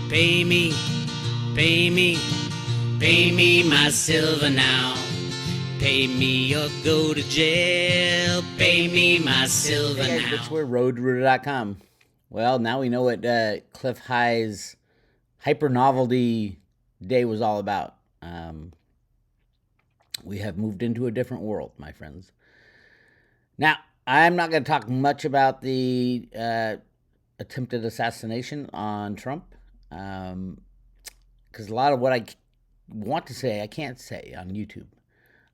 Pay me, pay me, pay me my silver now. Pay me or go to jail. Pay me my silver Hey guys, now. Bix Weir, roadrooter.com. Well, now we know what Cliff High's hyper novelty day was all about. We have moved into a different world, my friends. Now, I'm not going to talk much about the attempted assassination on Trump, because a lot of what I want to say, I can't say on YouTube.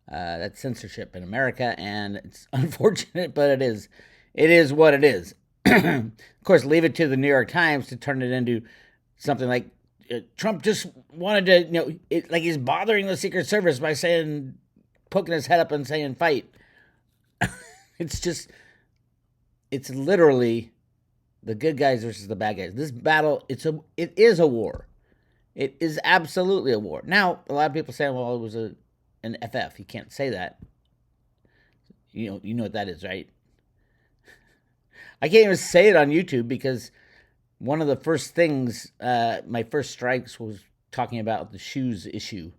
That's censorship in America, and it's unfortunate, but it is. It is what it is. Of course, leave it to the New York Times to turn it into something like Trump just wanted to, like he's bothering the Secret Service by saying, poking his head up and saying, fight. It's literally the good guys versus the bad guys. This battle, it is a war. It is absolutely a war. Now, a lot of people say, well, it was an FF. You can't say that. You know what that is, right? I can't even say it on YouTube because one of the first things, my first strikes was talking about the shoes issue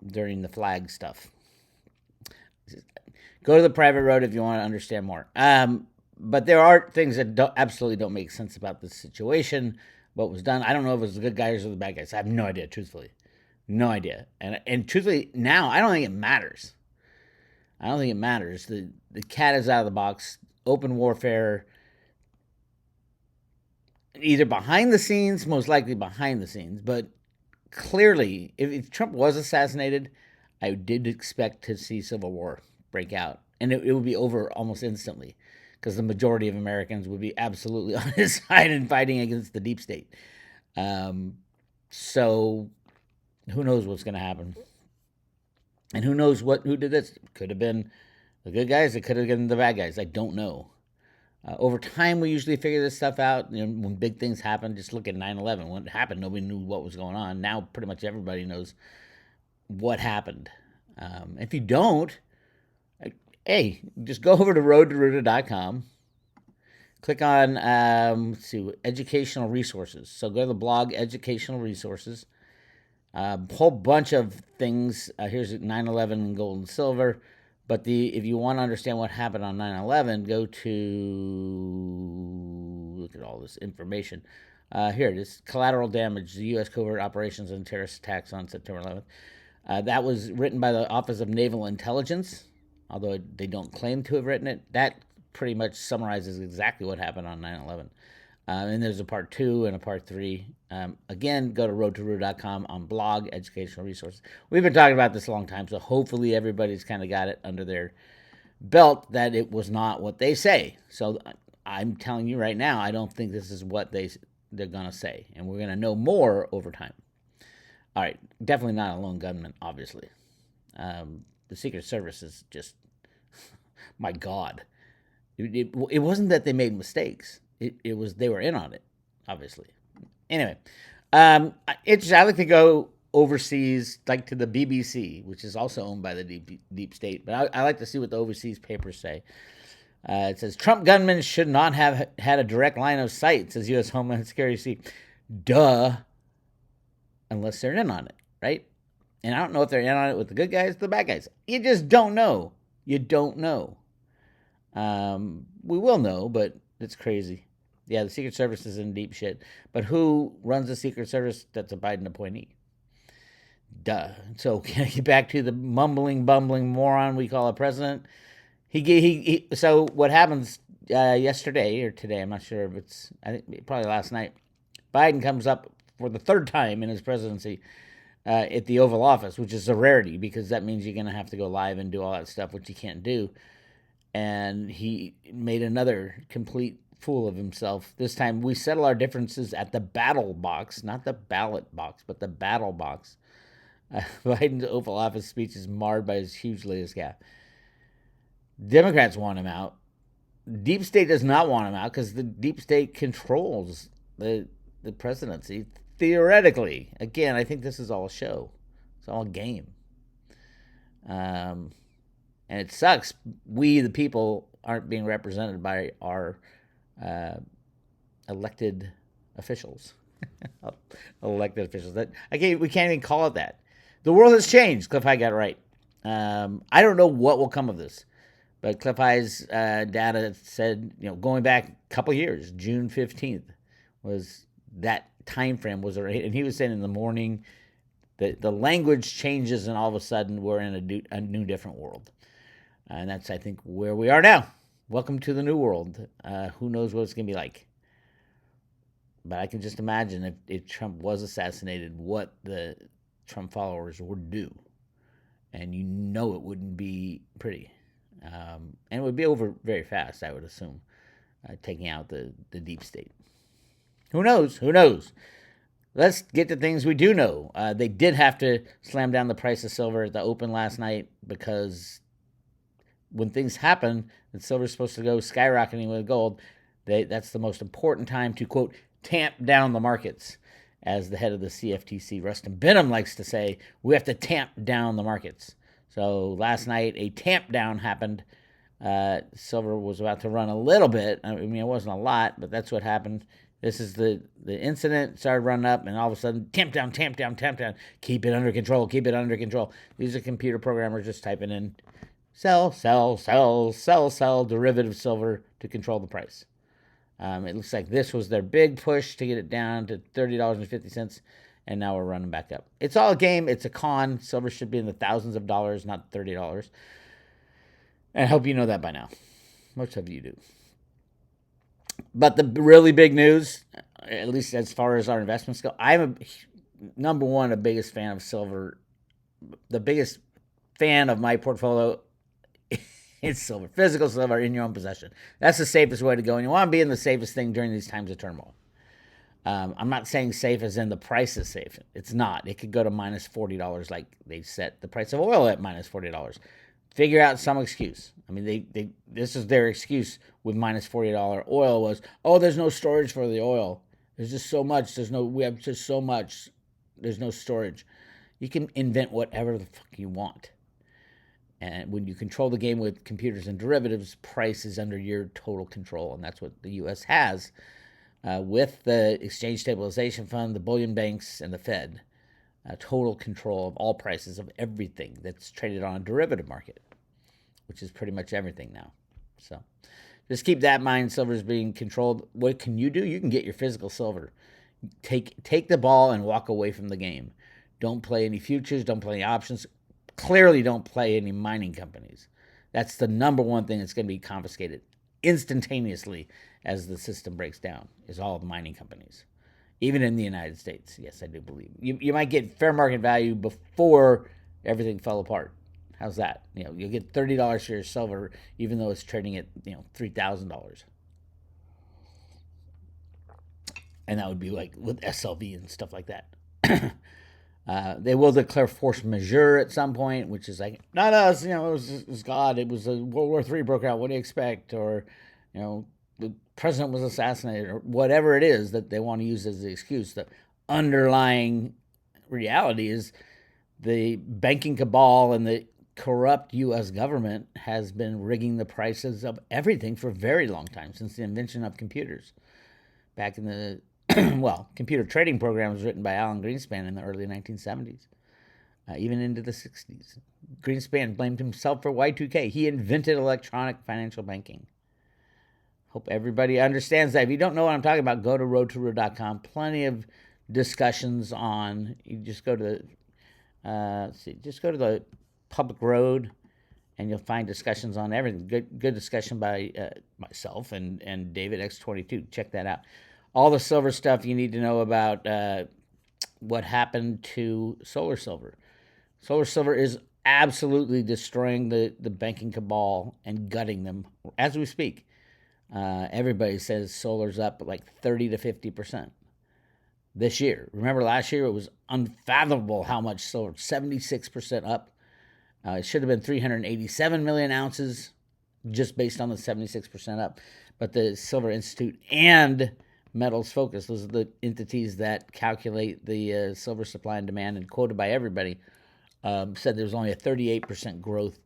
during the flag stuff. Go to the private road if you want to understand more. But there are things that absolutely don't make sense about this situation, what was done. I don't know if it was the good guys or the bad guys. I have no idea, truthfully. No idea. And truthfully, now, I don't think it matters. I don't think it matters. The cat is out of the box. Open warfare, either behind the scenes, most likely behind the scenes, but clearly, if Trump was assassinated, I did expect to see civil war break out, and it would be over almost instantly, because the majority of Americans would be absolutely on his side and fighting against the deep state. So, who knows what's going to happen? And who knows who did this? It could have been the good guys. It could have been the bad guys. I don't know. Over time, we usually figure this stuff out. When big things happen, just look at 9/11. When it happened, nobody knew what was going on. Now, pretty much everybody knows what happened. If you don't, hey, just go over to roadtoroota.com. Click on, let's see, educational resources. So go to the blog, educational resources. A whole bunch of things. Here's 9/11 gold and silver. But if you want to understand what happened on 9/11, go to, look at all this information. Here it is, collateral damage, the U.S. covert operations and terrorist attacks on September 11th. That was written by the Office of Naval Intelligence, although they don't claim to have written it. That pretty much summarizes exactly what happened on 9/11. And there's a part 2 and a part 3. Again, go to roadtoroota.com on blog, educational resources. We've been talking about this a long time, so hopefully everybody's kind of got it under their belt that it was not what they say. So I'm telling you right now, I don't think this is what they're going to say. And we're going to know more over time. All right, definitely not a lone gunman, obviously. The Secret Service is just, my God. It wasn't that they made mistakes. It was they were in on it, obviously. Anyway, I like to go overseas, like to the BBC, which is also owned by the deep state. But I like to see what the overseas papers say. It says Trump gunmen should not have had a direct line of sight, says U.S. Homeland Security. Duh, unless they're in on it, right? And I don't know if they're in on it with the good guys or the bad guys. You just don't know. You don't know. We will know, but it's crazy. Yeah, the Secret Service is in deep shit. But who runs the Secret Service? That's a Biden appointee. Duh. So can I get back to the mumbling, bumbling moron we call a president? So what happens yesterday or today? I'm not sure if it's. I think probably last night. Biden comes up for the third time in his presidency at the Oval Office, which is a rarity because that means you're going to have to go live and do all that stuff, which you can't do. And he made another complete fool of himself. This time we settle our differences at the battle box, not the ballot box, but the battle box. Biden's Oval Office speech is marred by his huge latest gaffe. Democrats want him out. Deep state does not want him out because the deep state controls the presidency theoretically. Again, I think this is all a show. It's all a game. And it sucks. We, the people, aren't being represented by our elected officials. Elected officials. We can't even call it that. The world has changed. Cliff High got it right. I don't know what will come of this, but Cliff High's data said, going back a couple years, June 15th was that time frame was already, and he was saying in the morning that the language changes and all of a sudden we're in a new different world. And that's, I think, where we are now. Welcome to the new world. Who knows what it's going to be like. But I can just imagine if Trump was assassinated, what the Trump followers would do. And it wouldn't be pretty. And it would be over very fast, I would assume, taking out the deep state. Who knows? Who knows? Let's get to things we do know. They did have to slam down the price of silver at the open last night because when things happen and silver's supposed to go skyrocketing with gold, that's the most important time to, quote, tamp down the markets. As the head of the CFTC, Rustin Benham, likes to say, we have to tamp down the markets. So last night, a tamp down happened. Silver was about to run a little bit. I mean, it wasn't a lot, but that's what happened. This is the incident, started running up, and all of a sudden, tamp down, tamp down, tamp down. Keep it under control, keep it under control. These are computer programmers just typing in sell, sell, sell, sell, sell, derivative silver to control the price. It looks like this was their big push to get it down to $30.50, and now we're running back up. It's all a game. It's a con. Silver should be in the thousands of dollars, not $30. And I hope you know that by now. Most of you do. But the really big news, at least as far as our investments go, I'm a biggest fan of silver. The biggest fan of my portfolio it's silver. Physical silver in your own possession. That's the safest way to go. And you want to be in the safest thing during these times of turmoil. I'm not saying safe as in the price is safe. It's not. It could go to minus $40 like they set the price of oil at minus $40. Figure out some excuse. I mean, this is their excuse with minus $40 oil was, there's no storage for the oil. There's just so much. We have just so much. There's no storage. You can invent whatever the fuck you want. And when you control the game with computers and derivatives, price is under your total control. And that's what the U.S. has with the Exchange Stabilization Fund, the bullion banks, and the Fed. Total control of all prices of everything that's traded on a derivative market, which is pretty much everything now. So just keep that in mind. Silver is being controlled. What can you do? You can get your physical silver. Take the ball and walk away from the game. Don't play any futures. Don't play any options. Clearly don't play any mining companies. That's the number one thing that's going to be confiscated instantaneously as the system breaks down, is all the mining companies. Even in the United States, yes, I do believe. You might get fair market value before everything fell apart. How's that? You'll get $30 for your silver, even though it's trading at $3,000. And that would be like with SLV and stuff like that. They will declare force majeure at some point, which is like, not us, it was God. It was World War III broke out. What do you expect? Or, the president was assassinated, or whatever it is that they want to use as the excuse. The underlying reality is the banking cabal and the corrupt U.S. government has been rigging the prices of everything for a very long time, since the invention of computers. Back in the computer trading program was written by Alan Greenspan in the early 1970s, even into the 60s. Greenspan blamed himself for Y2K. He invented electronic financial banking. Hope everybody understands that. If you don't know what I'm talking about, go to roadtoroot.com. Plenty of discussions on. You just go to the public road, and you'll find discussions on everything. Good discussion by myself and David X22. Check that out. All the silver stuff you need to know about what happened to solar silver. Solar silver is absolutely destroying the banking cabal and gutting them as we speak. Everybody says solar's up like 30 to 50% this year. Remember last year it was unfathomable how much silver, 76% up. It should have been 387 million ounces just based on the 76% up. But the Silver Institute and Metals Focus, those are the entities that calculate the silver supply and demand, and quoted by everybody, said there's only a 38% growth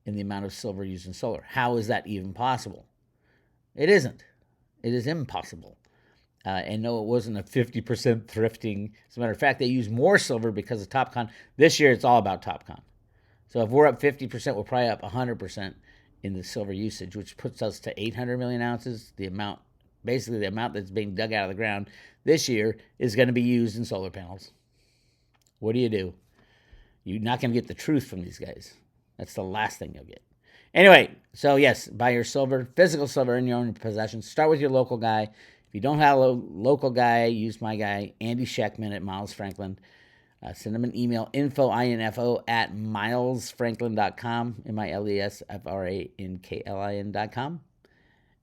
in the amount of silver used in solar. How is that even possible? It isn't. It is impossible. And no, it wasn't a 50% thrifting. As a matter of fact, they use more silver because of TopCon. This year, it's all about TopCon. So if we're up 50%, we're probably up 100% in the silver usage, which puts us to 800 million ounces. Basically the amount that's being dug out of the ground this year is going to be used in solar panels. What do? You're not going to get the truth from these guys. That's the last thing you'll get. Anyway, so yes, buy your silver, physical silver in your own possession. Start with your local guy. If you don't have a local guy, use my guy, Andy Scheckman at Miles Franklin. Send him an email, info at milesfranklin.com, milesfranklin.com,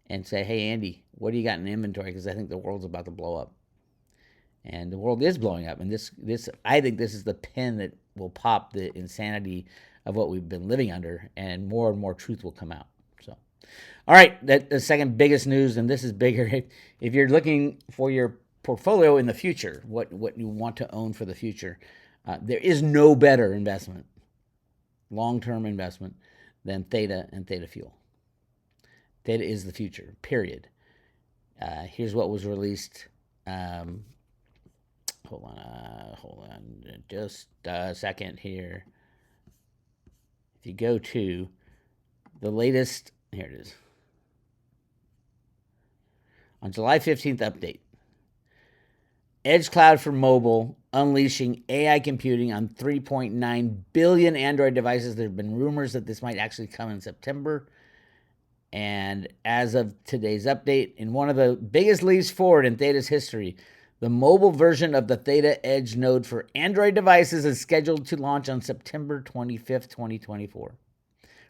and say, hey, Andy, what do you got in inventory? Because I think the world's about to blow up. And the world is blowing up. And I think this is the pin that will pop the insanity of what we've been living under, and more truth will come out. So, all right, the second biggest news, and this is bigger. If you're looking for your portfolio in the future, what you want to own for the future, there is no better investment, long-term investment, than Theta and Theta Fuel. Theta is the future, period. Here's what was released. Hold on, just a second here. If you go to the latest, here it is. On July 15th update, Edge Cloud for mobile, unleashing AI computing on 3.9 billion Android devices. There have been rumors that this might actually come in September. And as of today's update, in one of the biggest leaps forward in Theta's history, the mobile version of the Theta Edge node for Android devices is scheduled to launch on September 25th, 2024.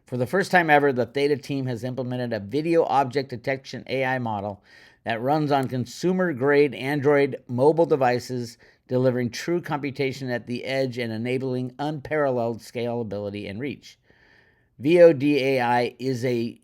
For the first time ever, the Theta team has implemented a video object detection AI model that runs on consumer-grade Android mobile devices, delivering true computation at the edge and enabling unparalleled scalability and reach. VODAI is a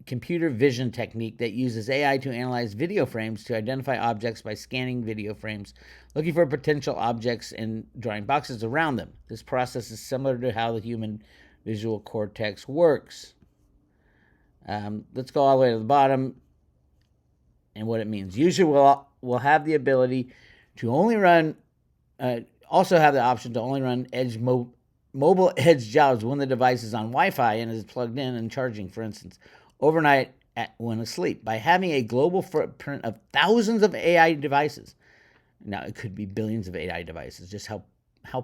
computer vision technique that uses AI to analyze video frames to identify objects by scanning video frames, looking for potential objects and drawing boxes around them. This process is similar to how the human visual cortex works. Let's go all the way to the bottom and what it means. Usually we'll have the ability to only run, also have the option to only run mobile edge jobs when the device is on Wi-Fi and is plugged in and charging, for instance, overnight when asleep. By having a global footprint of thousands of AI devices, now it could be billions of AI devices, just how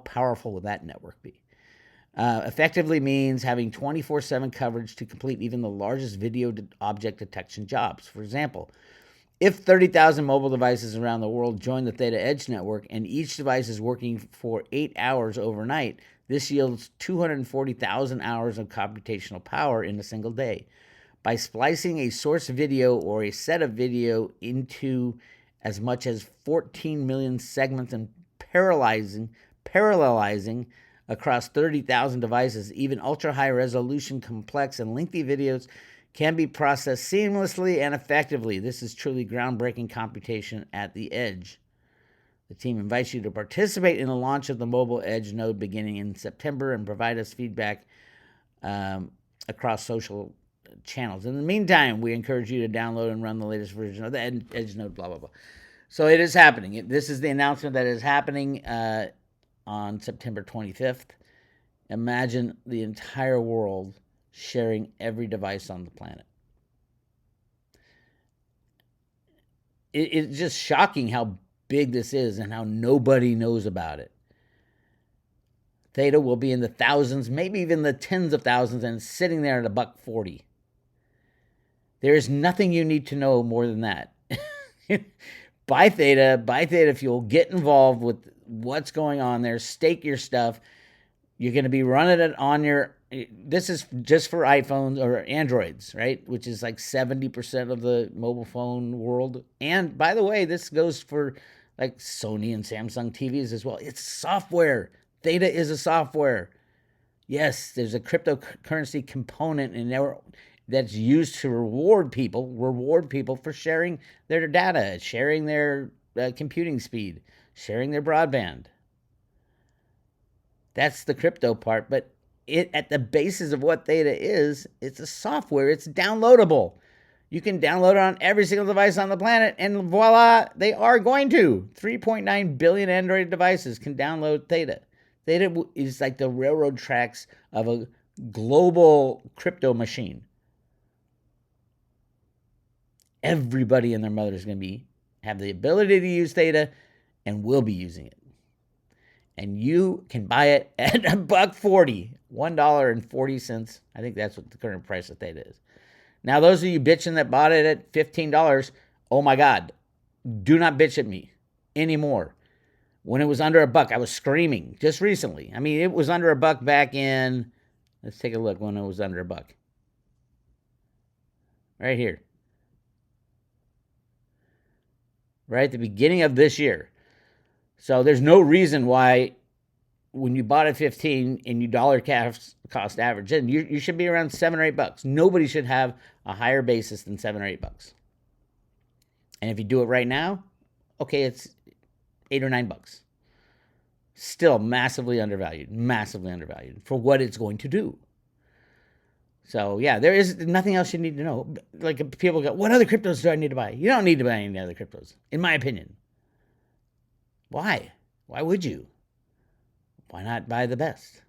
powerful would that network be? Effectively means having 24/7 coverage to complete even the largest video object detection jobs. For example, if 30,000 mobile devices around the world join the Theta Edge network and each device is working for 8 hours overnight, this yields 240,000 hours of computational power in a single day. By splicing a source video or a set of video into as much as 14 million segments and parallelizing across 30,000 devices, even ultra-high resolution, complex, and lengthy videos can be processed seamlessly and effectively. This is truly groundbreaking computation at the edge. The team invites you to participate in the launch of the mobile edge node beginning in September and provide us feedback across social channels. In the meantime, we encourage you to download and run the latest version of the edge node, blah, blah, blah. So it is happening. This is the announcement that is happening on September 25th. Imagine the entire world sharing every device on the planet. It's just shocking how big this is and how nobody knows about it. Theta will be in the thousands, maybe even the tens of thousands, and sitting there at $1.40. There is nothing you need to know more than that. Buy Theta Fuel, get involved with what's going on there, stake your stuff. You're going to be running it on this is just for iPhones or Androids, right? Which is like 70% of the mobile phone world. And by the way, this goes for like Sony and Samsung TVs as well. It's software. Theta is a software. Yes, there's a cryptocurrency component in there that's used to reward people for sharing their data, sharing their computing speed, sharing their broadband. That's the crypto part, but at the basis of what Theta is, it's a software. It's downloadable. You can download it on every single device on the planet, and voila, they are going to. 3.9 billion Android devices can download Theta. Theta is like the railroad tracks of a global crypto machine. Everybody and their mother is going to have the ability to use Theta and will be using it. And you can buy it at $1.40, $1.40. I think that's what the current price of Theta is. Now, those of you bitching that bought it at $15, oh my God, do not bitch at me anymore. When it was under $1, I was screaming just recently. I mean, it was under $1 back in, let's take a look when it was under $1. Right here. Right at the beginning of this year. So there's no reason why when you bought at 15 and you dollar cost average, and you should be around $7 or $8. Nobody should have a higher basis than $7 or $8. And if you do it right now, okay, it's $8 or $9. Still massively undervalued for what it's going to do. So yeah, there is nothing else you need to know. Like people go, what other cryptos do I need to buy? You don't need to buy any other cryptos, in my opinion. Why? Why would you? Why not buy the best?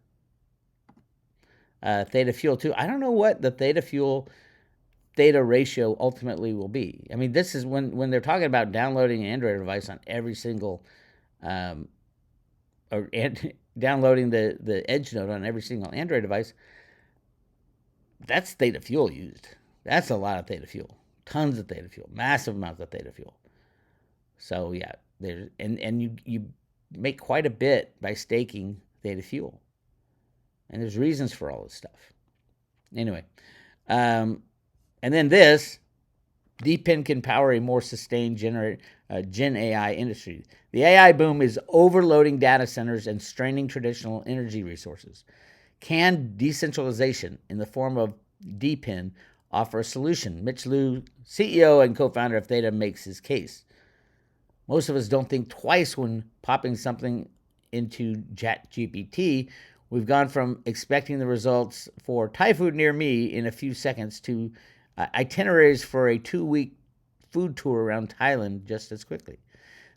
Theta Fuel too. I don't know what the Theta Fuel Theta ratio ultimately will be. I mean, this is when they're talking about downloading an Android device on every single, downloading the Edge node on every single Android device. That's Theta Fuel used. That's a lot of Theta Fuel. Tons of Theta Fuel. Massive amounts of Theta Fuel. So yeah, there's and you make quite a bit by staking Theta Fuel. And there's reasons for all this stuff. Anyway, and then this, DeepIn can power a more sustained Gen AI industry. The AI boom is overloading data centers and straining traditional energy resources. Can decentralization in the form of DeepIn offer a solution? Mitch Liu, CEO and co-founder of Theta, makes his case. Most of us don't think twice when popping something into ChatGPT. We've gone from expecting the results for Thai food near me in a few seconds to itineraries for a 2-week food tour around Thailand just as quickly.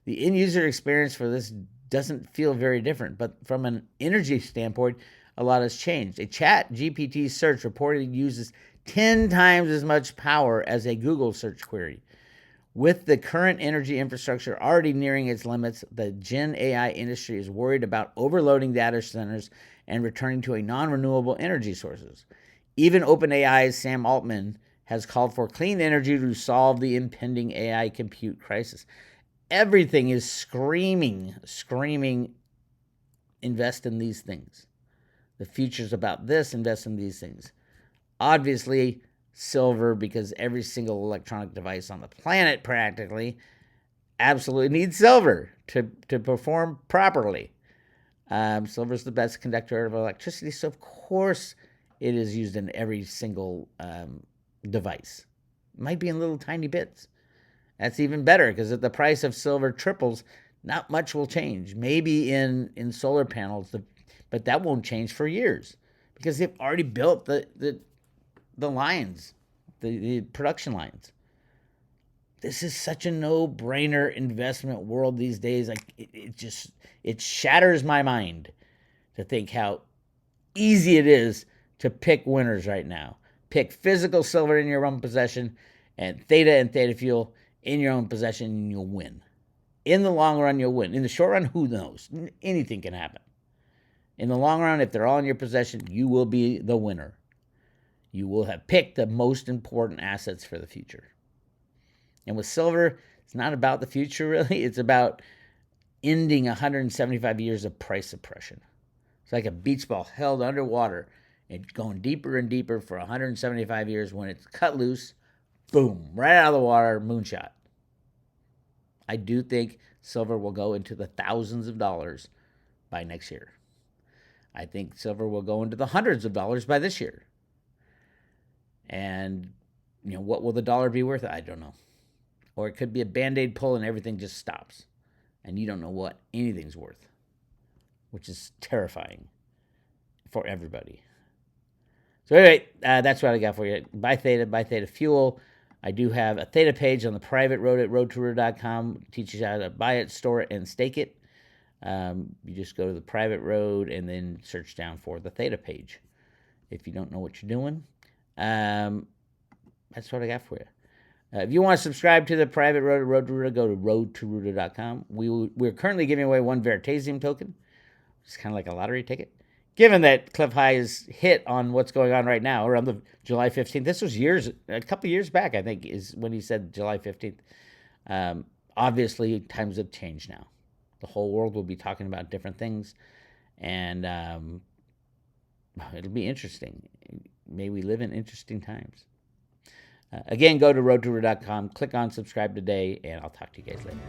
The end-user experience for this doesn't feel very different, but from an energy standpoint, a lot has changed. A ChatGPT search reportedly uses 10 times as much power as a Google search query. With the current energy infrastructure already nearing its limits, the Gen AI industry is worried about overloading data centers and returning to a non-renewable energy sources. Even OpenAI's Sam Altman has called for clean energy to solve the impending AI compute crisis. Everything is screaming, invest in these things. The future's about this, invest in these things. Obviously, silver, because every single electronic device on the planet practically absolutely needs silver to perform properly. Silver is the best conductor of electricity, so of course it is used in every single device. It might be in little tiny bits. That's even better, because if the price of silver triples, not much will change. Maybe in solar panels, but that won't change for years, because they've already built the lines, the production lines. This is such a no-brainer investment world these days. Like it shatters my mind to think how easy it is to pick winners right now. Pick physical silver in your own possession and Theta Fuel in your own possession, and you'll win. In the long run, you'll win. In the short run, who knows? Anything can happen. In the long run, if they're all in your possession, you will be the winner. You will have picked the most important assets for the future. And with silver, it's not about the future, really. It's about ending 175 years of price suppression. It's like a beach ball held underwater and going deeper and deeper for 175 years. When it's cut loose, boom, right out of the water, moonshot. I do think silver will go into the thousands of dollars by next year. I think silver will go into the hundreds of dollars by this year. And, what will the dollar be worth? I don't know. Or it could be a Band-Aid pull and everything just stops. And you don't know what anything's worth, which is terrifying for everybody. So anyway, that's what I got for you. Buy Theta Fuel. I do have a Theta page on the private road at roadtoruta.com. It teaches you how to buy it, store it, and stake it. You just go to the private road and then search down for the Theta page. If you don't know what you're doing, that's what I got for you. If you want to subscribe to the private road at Road to Ruta, go to roadtoruta.com. We're currently giving away one Veritasium token. It's kind of like a lottery ticket. Given that Cliff High is hit on what's going on right now, around the July 15th, this was a couple years back, I think, is when he said July 15th. Obviously, times have changed now. The whole world will be talking about different things, and it'll be interesting. May we live in interesting times. Again, go to roadtoruta.com, click on subscribe today, and I'll talk to you guys later.